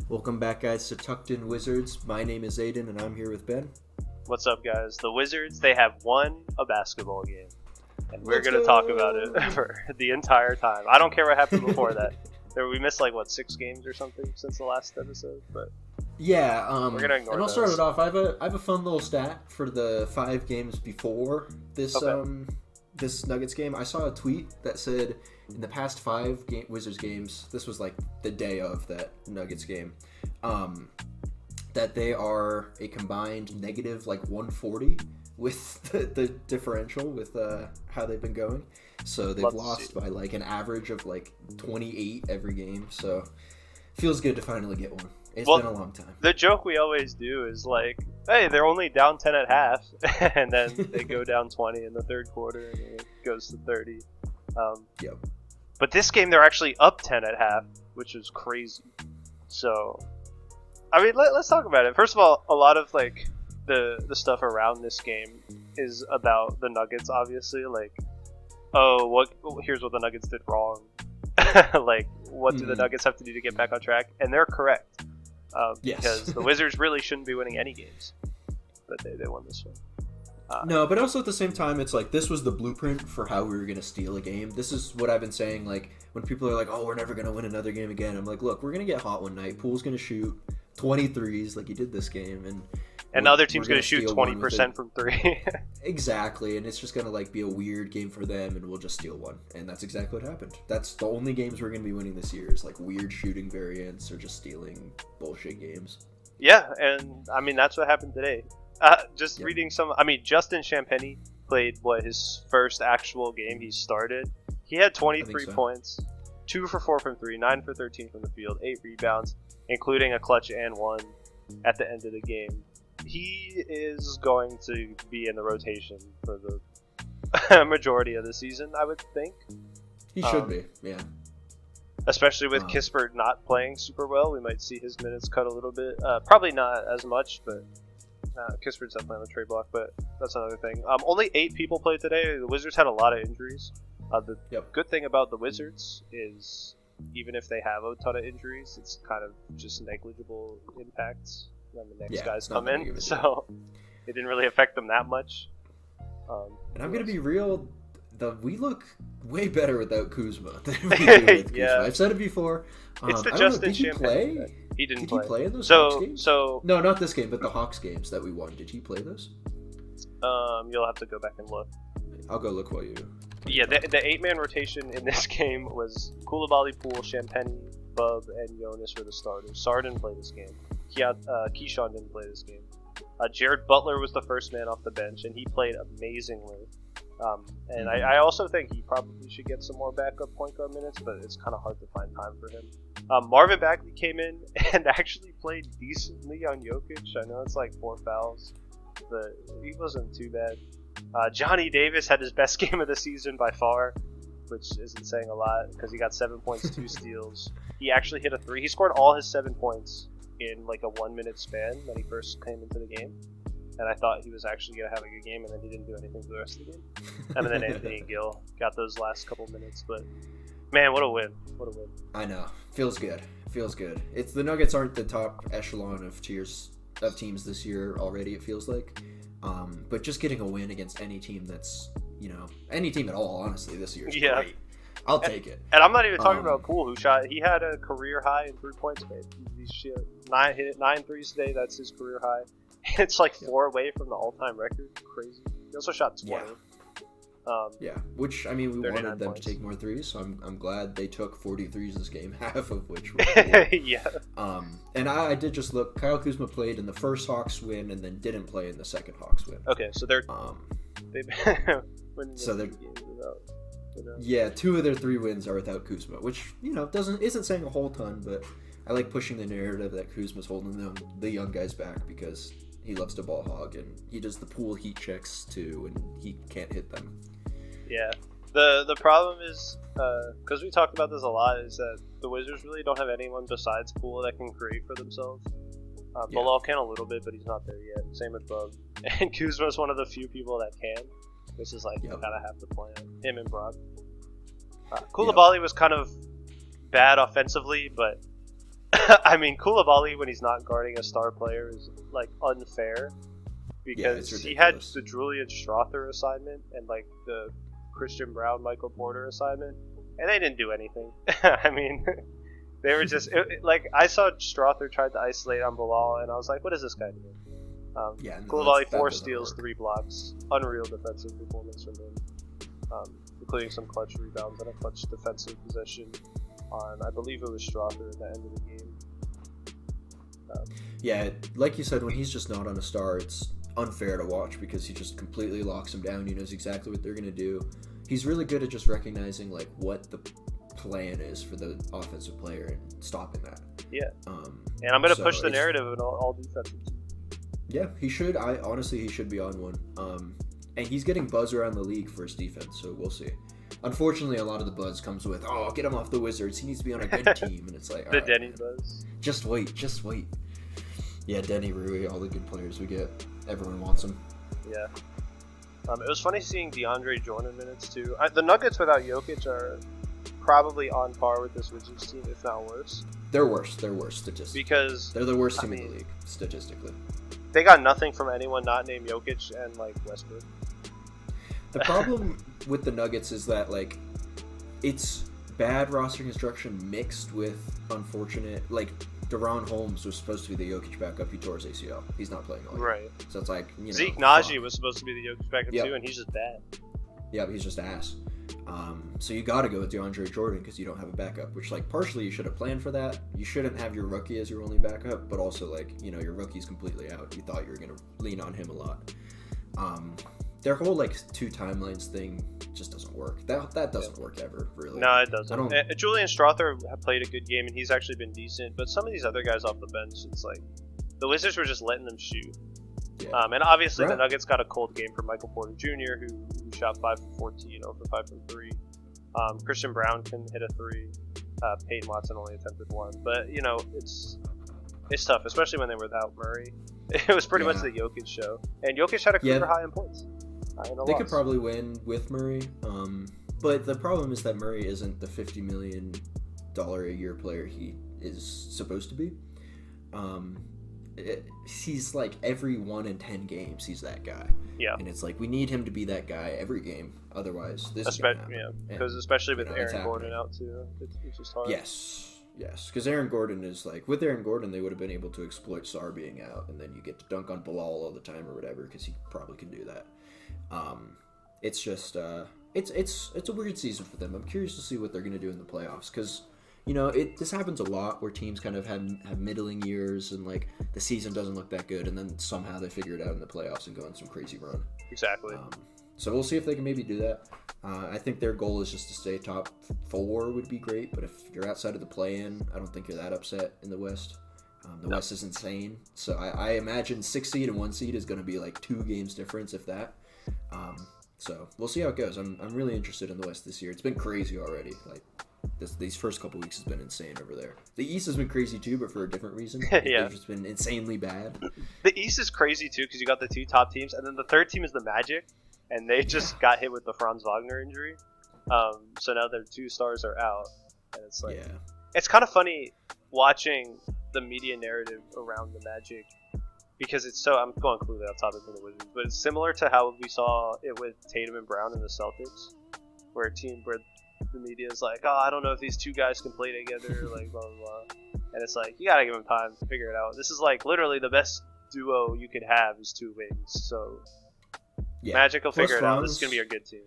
Welcome back, guys, to Tucked In Wizards. My name is Aiden, and I'm here with Ben. What's up, guys? The Wizards, they have won a basketball game. And we're going to talk about it for the entire time. I don't care what happened before that. We missed, 6 games or something since the last episode, but... Yeah, we're going to ignore and I'll those. start it off. I have a fun little stat for the 5 games before this this Nuggets game. I saw a tweet that said in the past 5 Wizards games, this was the day of that Nuggets game, that they are a combined negative 140 with the differential with how they've been going. So they've lost by an average of 28 every game. So feels good to finally get one. It's been a long time. The joke we always do is hey, they're only down 10 at half, and then they go down 20 in the third quarter, and it goes to 30. Yep. But this game, they're actually up 10 at half, which is crazy. So, I mean, let's talk about it. First of all, a lot of the stuff around this game is about the Nuggets, obviously. Here's what the Nuggets did wrong. What do the Nuggets have to do to get back on track? And they're correct. Yes. Because the Wizards really shouldn't be winning any games. But they won this one. No, but also at the same time, it's this was the blueprint for how we were going to steal a game. This is what I've been saying, when people are oh, we're never going to win another game again. I'm look, we're going to get hot one night. Poole's going to shoot 23s like he did this game. And the other team's going to shoot 20% from 3. Exactly, and it's just going to be a weird game for them, and we'll just steal one. And that's exactly what happened. That's the only games we're going to be winning this year is weird shooting variants or just stealing bullshit games. Yeah, and I mean, that's what happened today. Reading some... I mean, Justin Champagnie played, his first actual game he started. He had 23 points, 2 for 4 from 3, 9 for 13 from the field, 8 rebounds, including a clutch and one at the end of the game. He is going to be in the rotation for the majority of the season, I would think. He should be, yeah. Especially with Kispert not playing super well, we might see his minutes cut a little bit. Probably not as much, but Kispert's definitely on the trade block, but that's another thing. Only 8 people played today. The Wizards had a lot of injuries. The good thing about the Wizards is even if they have a ton of injuries, it's kind of just negligible impacts when the next guys come in, so it didn't really affect them that much. And I'm going to be real, we look way better without Kuzma than we do with Kuzma. I've said it before. It's the Justin Did he play? He didn't Did play. He play in those Hawks games? No, not this game, but the Hawks games that we won. Did he play those? You'll have to go back and look. I'll go look while you... Yeah, the 8-man rotation in this game was Koulibaly, Poole, Champagnie, Bub, and Jonas were the starters. Sar didn't play this game. Keyshawn didn't play this game. Jared Butler was the first man off the bench, and he played amazingly. I also think he probably should get some more backup point guard minutes, but it's kind of hard to find time for him. Marvin Bagley came in and actually played decently on Jokic. I know it's 4 fouls, but he wasn't too bad. Johnny Davis had his best game of the season by far, which isn't saying a lot because he got 7 points, 2 steals. He actually hit a 3. He scored all his 7 points in a 1-minute span when he first came into the game. And I thought he was actually going to have a good game, and then he didn't do anything for the rest of the game. And then Anthony Gill got those last couple minutes. But, man, what a win. What a win. I know. Feels good. It's the Nuggets aren't the top echelon of tiers of teams this year already, it feels like. But just getting a win against any team that's, any team at all, honestly, this year is great. I'll take it. And I'm not even talking about Poole, he had a career high in 3-point space. He hit 9 threes today. That's his career high. It's 4 away from the all-time record. Crazy. He also shot 20. Which, we wanted them to take more threes, so I'm glad they took 40 threes this game, half of which were cool. And I did just look. Kyle Kuzma played in the first Hawks win and then didn't play in the second Hawks win. Okay, so they're... Yeah, 2 of their 3 wins are without Kuzma, which, isn't saying a whole ton, but I like pushing the narrative that Kuzma's holding the young guys back because he loves to ball hog, and he does the Poole heat checks too, and he can't hit them. Yeah. The problem is, because we talked about this a lot, is that the Wizards really don't have anyone besides Poole that can create for themselves. Bilal can a little bit, but he's not there yet. Same with Bub. And Kuzma's one of the few people that can. This is you kind of have to plan. Him and Brock. Koulibaly was kind of bad offensively, but I mean, Koulibaly when he's not guarding a star player is like unfair because he had the Julian Strawther assignment and like the Christian Brown, Michael Porter assignment, and they didn't do anything. I mean, they were just like I saw Strawther tried to isolate on Bilal, and I was like, what is this guy doing? Koulibaly 4 steals, 3 blocks, unreal defensive performance from him, including some clutch rebounds and a clutch defensive possession on, I believe it was Strawther at the end of the game. Yeah, like you said, when he's just not on a star, it's unfair to watch because he just completely locks them down. He knows exactly what they're going to do. He's really good at just recognizing like what the plan is for the offensive player and stopping that. Yeah. And I'm going to push the narrative in all defenses. Yeah, he should. He should be on one. And he's getting buzz around the league for his defense, so we'll see. Unfortunately, a lot of the buzz comes with, oh, get him off the Wizards. He needs to be on a good team. And it's like, the right, Denny buzz. Just wait. Yeah, Denny, Rui, all the good players we get. Everyone wants them. Yeah. It was funny seeing DeAndre Jordan minutes, too. The Nuggets without Jokic are probably on par with this Wizards team, if not worse. They're worse statistically. Because they're the worst team in the league, statistically. They got nothing from anyone not named Jokic and, like, Westbrook. The problem with the Nuggets is that, like, it's bad roster construction mixed with unfortunate, like, Deron Holmes was supposed to be the Jokic backup. He tore his ACL. He's not playing all year. Right. So it's like, Zeke Naji was supposed to be the Jokic backup too, and he's just bad. Yeah, he's just ass. So you got to go with DeAndre Jordan because you don't have a backup, which, like, partially you should have planned for that. You shouldn't have your rookie as your only backup, but also, like, you know, your rookie's completely out. You thought you were going to lean on him a lot. Their whole, like, 2 timelines thing just doesn't work. That doesn't work ever, really. No, it doesn't. Julian Strawther played a good game, and he's actually been decent. But some of these other guys off the bench, it's like the Wizards were just letting them shoot. Yeah. And obviously the Nuggets got a cold game from Michael Porter Jr., who shot 5 for 14, 0 for 5 from 3. Christian Brown can hit a 3. Peyton Watson only attempted 1. But, you know, it's tough, especially when they were without Murray. It was pretty much the Jokic show. And Jokic had a career high in points. They could probably win with Murray, but the problem is that Murray isn't the $50 million a year player he is supposed to be. He's like every 1 in 10 games he's that guy. Yeah, and it's like we need him to be that guy every game. Otherwise, this is gonna happen. Yeah, because especially with Aaron Gordon out too, it's just hard. Yes, because Aaron Gordon is like with Aaron Gordon they would have been able to exploit Sarr being out, and then you get to dunk on Bilal all the time or whatever because he probably can do that. It's just it's a weird season for them. I'm curious to see what they're going to do in the playoffs because, you know, this happens a lot where teams kind of have middling years and like the season doesn't look that good, and then somehow they figure it out in the playoffs and go on some crazy run. Exactly. So we'll see if they can maybe do that. I think their goal is just to stay top 4 would be great, but if you're outside of the play-in, I don't think you're that upset in the West. The West is insane, so I imagine 6 seed and 1 seed is going to be like 2 games difference, if that. So we'll see how it goes. I'm really interested in the West this year. It's been crazy already. Like these first couple weeks has been insane over there. The East has been crazy too, but for a different reason. They've just been insanely bad. The East is crazy too because you got the 2 top teams, and then the third team is the Magic, and they just got hit with the Franz Wagner injury. So now their 2 stars are out, and it's like it's kind of funny watching the media narrative around the Magic. Because it's so, I'm going completely off topic from the Wizards, but it's similar to how we saw it with Tatum and Brown in the Celtics, where the media is like, oh, I don't know if these 2 guys can play together, like blah blah blah, and it's like you gotta give them time to figure it out. This is like literally the best duo you could have is 2 wings, so Magic will figure it out. This is gonna be a good team.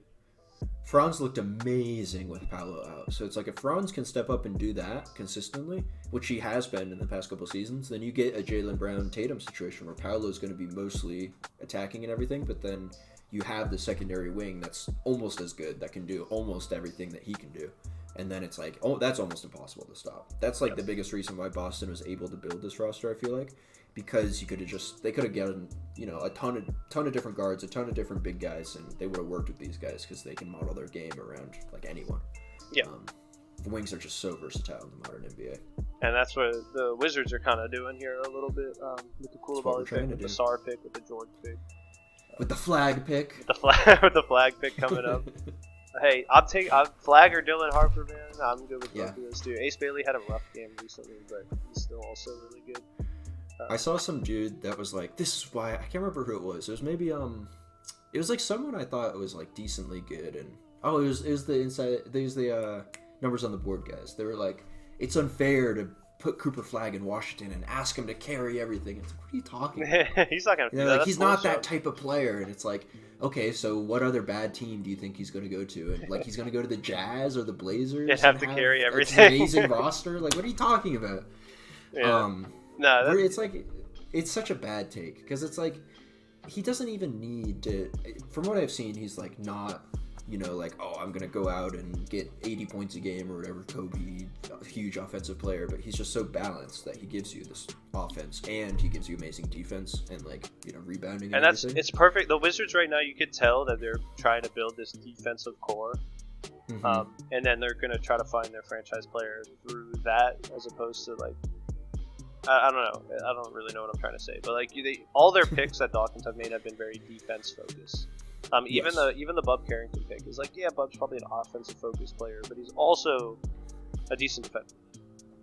Franz looked amazing with Paolo out. So it's like if Franz can step up and do that consistently, which he has been in the past couple seasons, then you get a Jaylen Brown-Tatum situation where Paolo's going to be mostly attacking and everything, but then you have the secondary wing that's almost as good, that can do almost everything that he can do. And then it's like, oh, that's almost impossible to stop. That's like the biggest reason why Boston was able to build this roster, I feel like. Because they could have gotten, you know, a ton of different guards, a ton of different big guys, and they would have worked with these guys because they can model their game around like anyone. Yeah, the wings are just so versatile in the modern NBA, and that's what the Wizards are kind of doing here a little bit with the Koulibaly pick, with the Sarr pick, with the George pick, with the flag pick, with the flag pick coming up. Hey, I'm Flag or Dylan Harper, man. I'm good with both of those two. Ace Bailey had a rough game recently, but he's still also really good. I saw some dude that was like, "This is why." I can't remember who it was. It was maybe it was like someone I thought was like decently good, and it was the inside. There's the numbers on the board guys. They were like, "It's unfair to put Cooper Flag in Washington and ask him to carry everything." It's like, what are you talking about? He's not gonna. Like, he's not that type of player, and it's like, okay, so what other bad team do you think he's going to go to? And like, he's going to go to the Jazz or the Blazers and have to carry everything. An amazing roster. Like, what are you talking about? Yeah. It's like, it's such a bad take because it's like he doesn't even need to. From what I've seen, he's like not, like, oh, I'm gonna go out and get 80 points a game or whatever. Kobe, a huge offensive player, but he's just so balanced that he gives you this offense and he gives you amazing defense and like rebounding. And it's perfect. The Wizards right now, you could tell that they're trying to build this defensive core. Mm-hmm. And then they're gonna try to find their franchise player through that, as opposed to like. I don't know. I don't really know what I'm trying to say, but like all their picks that Dawkins have made have been very defense focused. Even the Bub Carrington pick is like, yeah, Bub's probably an offensive focused player, but he's also a decent defender.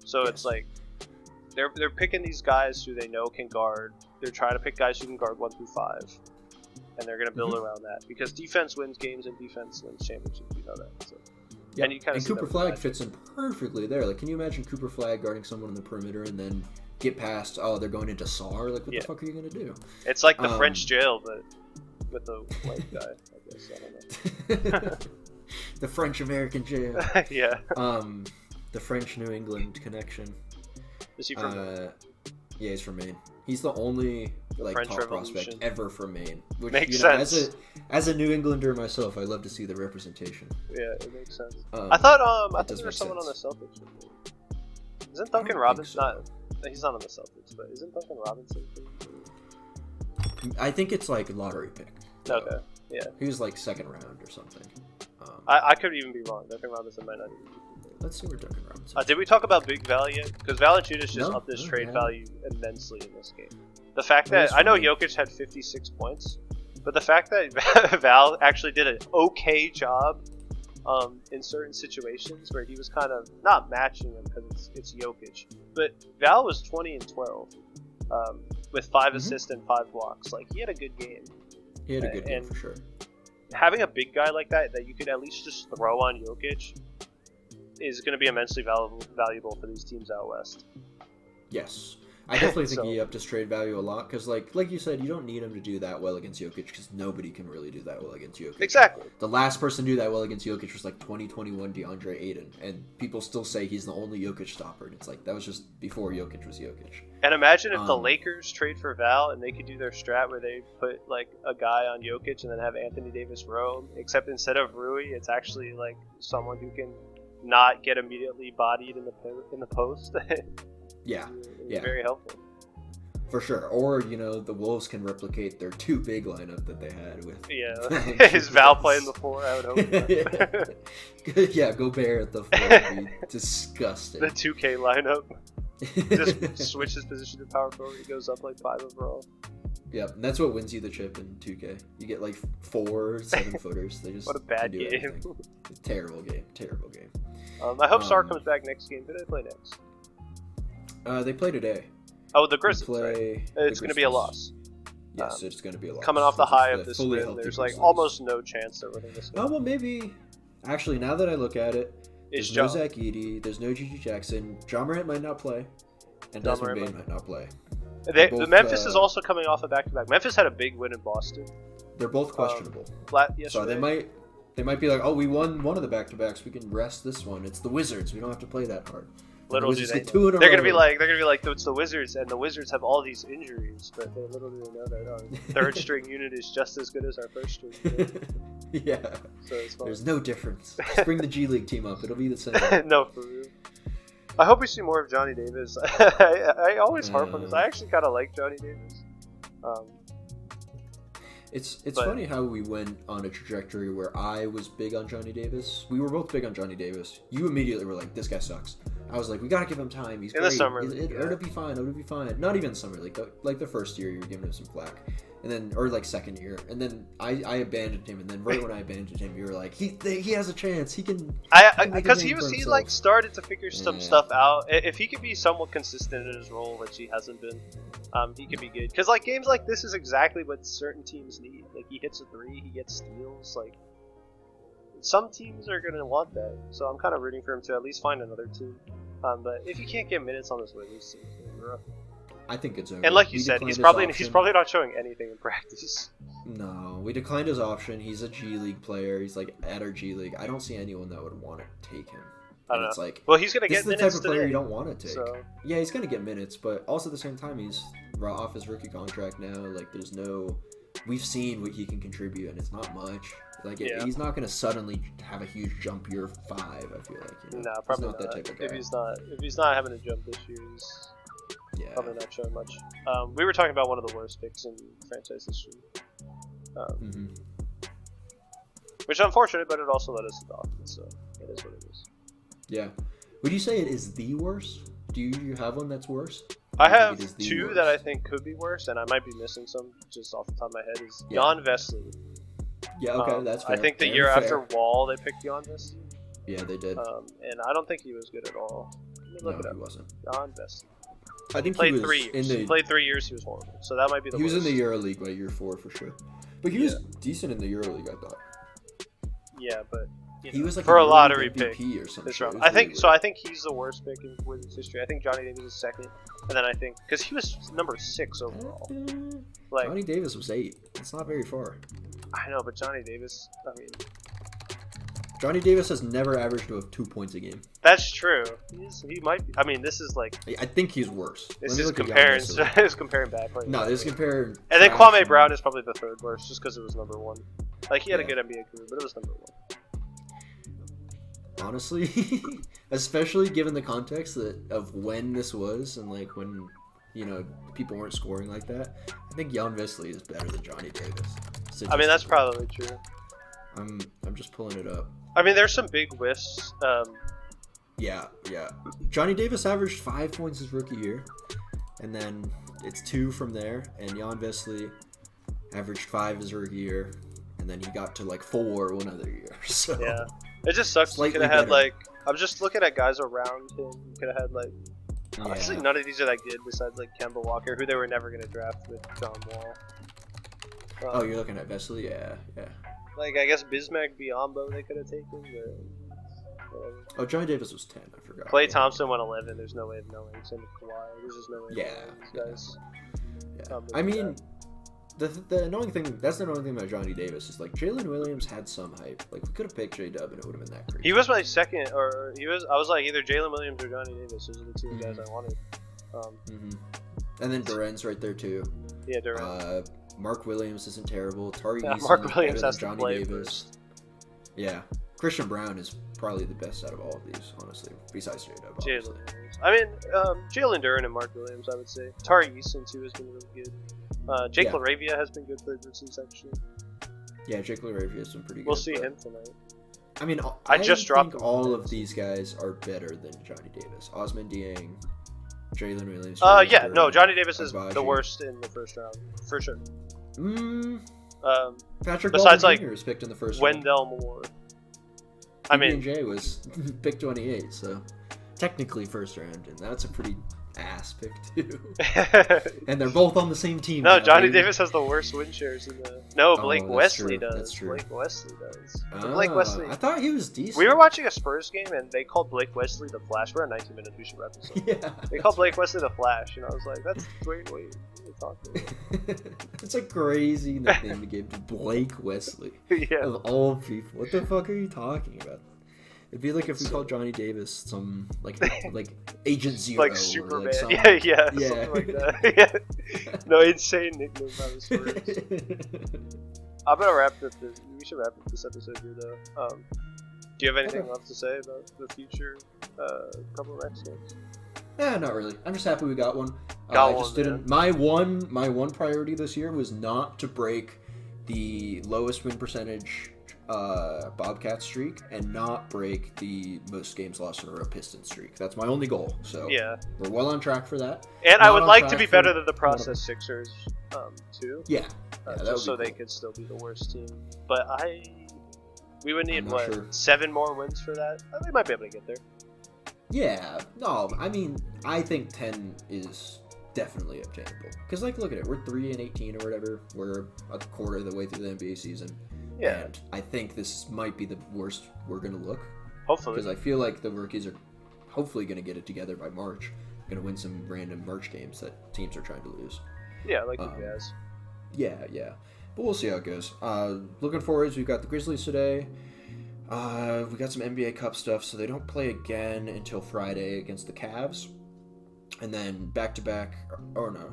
So it's like they're picking these guys who they know can guard. They're trying to pick guys who can guard 1 through 5, and they're going to build around that because defense wins games and defense wins championships. You know that. So. Yeah. And Cooper Flag fits in perfectly there. Like, can you imagine Cooper Flag guarding someone on the perimeter and then get past? Oh, they're going into SAR. Like, what the fuck are you going to do? It's like the French jail, but with the white guy. I guess I don't know. The French American jail. Yeah. The French New England connection. Is he from Maine? Yeah, he's from Maine. He's the only French top Revolution. prospect ever from Maine. Which, makes sense. As a New Englander myself, I love to see the representation. Yeah, it makes sense. I thought there was someone on the Celtics. Isn't Duncan Robinson not? He's not on the Celtics, but isn't Duncan Robinson? I think it's like lottery pick. Okay. Yeah. He was like second round or something. I could even be wrong. Duncan Robinson might not even be. Let's see where Duncan Robinson. Did we talk about Big Val yet? Because Valanciunas just upped his trade value immensely in this game. The fact that I know Jokic had 56 points, but the fact that Val actually did an okay job in certain situations where he was kind of not matching him because it's Jokic, but Val was 20 and 12 with 5 assists and 5 blocks. Like, he had a good game. He had a good game for sure. Having a big guy like that you could at least just throw on Jokic is going to be immensely valuable for these teams out west. Yes. I definitely think he upped his trade value a lot because, like you said, you don't need him to do that well against Jokic because nobody can really do that well against Jokic. Exactly. The last person to do that well against Jokic was like 2021 DeAndre Ayton, and people still say he's the only Jokic stopper. And it's like that was just before Jokic was Jokic. And imagine if the Lakers trade for Val and they could do their strat where they put like a guy on Jokic and then have Anthony Davis roam, except instead of Rui, it's actually like someone who can not get immediately bodied in the post. Yeah. Very helpful. For sure. Or, the Wolves can replicate their 2 big lineup that they had with... Yeah. Is Val playing the 4? I would hope. Yeah, Gobert at the 4 would be disgusting. The 2K lineup. Just switches position to power forward. He goes up like 5 overall. Yep, and that's what wins you the chip in 2K. You get like 4 7-footers. They just what a bad game. Terrible game. I hope Sar comes back next game. Who do they play next? They play today. Oh, the Grizzlies. Right? It's going to be a loss. Yes, it's going to be a loss. Coming off the high of this win, there's like almost no chance that we're going to this game. Oh, well, maybe. Actually, now that I look at it, there's no Zach Edey, there's no Gigi Jackson. John Morant might not play, and Desmond Bane might not play. Memphis is also coming off a back-to-back. Memphis had a big win in Boston. They're both questionable. So they might be like, oh, we won one of the back-to-backs. We can rest this one. It's the Wizards. We don't have to play that hard. Little do they know. They're gonna be like, it's the Wizards, and the Wizards have all these injuries, but they little do they know that our third string unit is just as good as our first string unit. Yeah. So it's fun. There's no difference. Just bring the G League team up; it'll be the same. No, for real. I hope we see more of Johnny Davis. I always harp on this. I actually kind of like Johnny Davis. It's funny how we went on a trajectory where I was big on Johnny Davis. We were both big on Johnny Davis. You immediately were like, this guy sucks. I was like, we gotta give him time. He's in great. the summer. It'll be fine. It'll be fine. Not even summer. Like the first year, you were giving him some flack, and then or like second year, and then I abandoned him, and then right when I abandoned him, you were like, he has a chance. He can. Because he like started to figure some stuff out. If he could be somewhat consistent in his role, which he hasn't been, he could be good. Because like games like this is exactly what certain teams need. Like he hits a three, he gets steals. Like some teams are gonna want that. So I'm kind of rooting for him to at least find another team. But if you can't get minutes on this Wizards team, it's gonna be rough. I think it's over. And like you said, he's probably not showing anything in practice. No, we declined his option. He's a G League player. He's like at our G League. I don't see anyone that would want to take him. I don't know. It's like, well, he's gonna get minutes. This is the type of player you don't want to take. So. Yeah, he's gonna get minutes, but also at the same time, he's off his rookie contract now. Like, there's no. We've seen what he can contribute, and it's not much. Like, he's not gonna suddenly have a huge jump year 5. I feel like. No, probably not. That type of guy. If he's not having a jump this year, he's probably not showing much. We were talking about one of the worst picks in franchise history. Which is unfortunate, but it also led us to Dawkins, so it is what it is. Yeah. Would you say it is the worst? Do you have one that's worse? I have two that I think could be worse, and I might be missing some just off the top of my head. Is Jan Vesely. Yeah, okay, that's fair. I think the year after Wall, they picked Jan Vesely. Yeah, they did. And I don't think he was good at all. No, he wasn't. Jan Vesely. I think he played 3 years. He played 3 years. He was horrible. So that might be the worst. He was in the EuroLeague by year 4 for sure. But he was decent in the EuroLeague, I thought. Yeah, but he was like for a lottery pick or something. I think he's the worst pick in Wizards history. I think Johnny Davis is second, and then I think because he was number 6 overall. Like Johnny Davis was 8. It's not very far. I know, but Johnny Davis. I mean, Johnny Davis has never averaged above 2 points a game. That's true. He might. I mean, this is like. I think he's worse. This is comparing. This is comparing bad players. No, this is comparing. And then Kwame Brown is probably the 3rd worst, just because it was number 1. Like he had a good NBA career, but it was number 1. Honestly, especially given the context of when this was and like when people weren't scoring like that, I think Jan Vesely is better than Johnny Davis. I mean, that's probably true. I'm just pulling it up. I mean, there's some big whiffs. Yeah. Johnny Davis averaged 5 points his rookie year, and then it's 2 from there. And Jan Vesely averaged 5 his rookie year, and then he got to like 4 one other year. So yeah, it just sucks. You could have had like. I'm just looking at guys around him. You could have had like. Honestly, none of these are that good besides like Kemba Walker, who they were never going to draft with John Wall. You're looking at Vesely? Yeah. Like, I guess Bismack Biyombo they could have taken, but... Johnny Davis was 10, I forgot. Klay Thompson went 11, there's no way of knowing. Same with Kawhi, there's just no way of knowing these guys. Yeah. I mean, the annoying thing, that's the annoying thing about Johnny Davis, is like, Jalen Williams had some hype. Like, we could have picked J-Dub and it would have been that crazy. He was my second, I was like, either Jalen Williams or Johnny Davis. Those are the 2 guys I wanted. And then Duren's right there, too. Yeah, Duren. Mark Williams isn't terrible. Tari Eason Mark Williams has Johnny to play Davis. First. Yeah. Christian Brown is probably the best out of all of these, honestly, besides J-Dub. I mean, Jalen Duren and Mark Williams, I would say. Tari Eason, too, has been really good. Jake LaRavia has been good for the Wizards, actually. Yeah, Jake LaRavia has been pretty good. We'll see him tonight. I mean, I just dropped all of these guys are better than Johnny Davis. Osman Dieng, Jalen Williams. Johnny Davis is the worst in the first round, for sure. Patrick besides Baldwin Jr. was picked in the first round. Wendell Moore. J was picked 28, so technically first round, and that's a pretty ass pick too. And they're both on the same team. No, now, Johnny Davis has the worst win shares in the. No, Blake Wesley does. That's true. Blake Wesley does. Blake Wesley. I thought he was decent. We were watching a Spurs game and they called Blake Wesley the Flash. We're at 19 minutes. We should wrap this up. Yeah. They called Blake Wesley the Flash, and I was like, "That's wait. What are you talking about?" It's a crazy nickname to give to Blake Wesley. Yeah. Of all people, what the fuck are you talking about? It'd be like if we called Johnny Davis some like Agent Zero, like Superman. Like some, yeah, something like that. Yeah. No, insane nickname by the Spurs. I'm gonna wrap up this. We should wrap up this episode here, though. Do you have anything else to say about the future couple of X games? Not really. I'm just happy we got one. Didn't. My one priority this year was not to break the lowest win percentage Bobcat streak and not break the most games lost in a row Pistons streak. That's my only goal. So yeah, we're well on track for that. and Not I would on like to track be for better than the one of process Sixers too. Yeah, that would just so be they cool. could still be the worst team. But we would need I'm not what sure. 7 more wins for that. They might be able to get there. Yeah, no, I mean, I think 10 is definitely obtainable. Because, like, look at it. We're 3-18 or whatever. We're a quarter of the way through the NBA season. Yeah. And I think this might be the worst we're going to look. Hopefully. Because I feel like the rookies are hopefully going to get it together by March. Going to win some random March games that teams are trying to lose. Yeah, like the Jazz. Yeah. But we'll see how it goes. Looking forward, we've got the Grizzlies today. We got some NBA Cup stuff, so they don't play again until Friday against the Cavs. And then back-to-back, or no.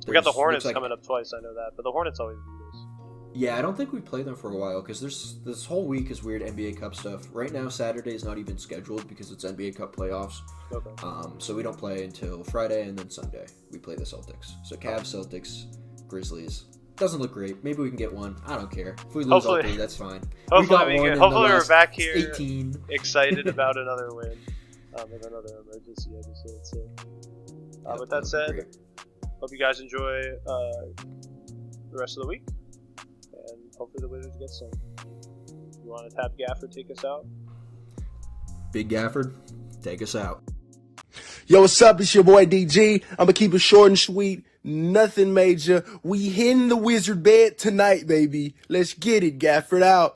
We got the Hornets coming up twice, I know that. But the Hornets always beat us. Yeah, I don't think we play them for a while, because this whole week is weird NBA Cup stuff. Right now, Saturday is not even scheduled because it's NBA Cup playoffs. Okay. So we don't play until Friday, and then Sunday we play the Celtics. So Cavs, Celtics, Grizzlies. Doesn't look great. Maybe we can get one. I don't care. If we lose all three, that's fine. Hopefully, we're back here 18. excited about another win. And another emergency episode. So, with that said, hope you guys enjoy the rest of the week. And hopefully the Wizards get some. You want to tap Gafford, take us out? Big Gafford, take us out. Yo, what's up? It's your boy DG. I'm gonna keep it short and sweet. Nothing major. We hitting the Wizard bed tonight, baby. Let's get it, Gafford out.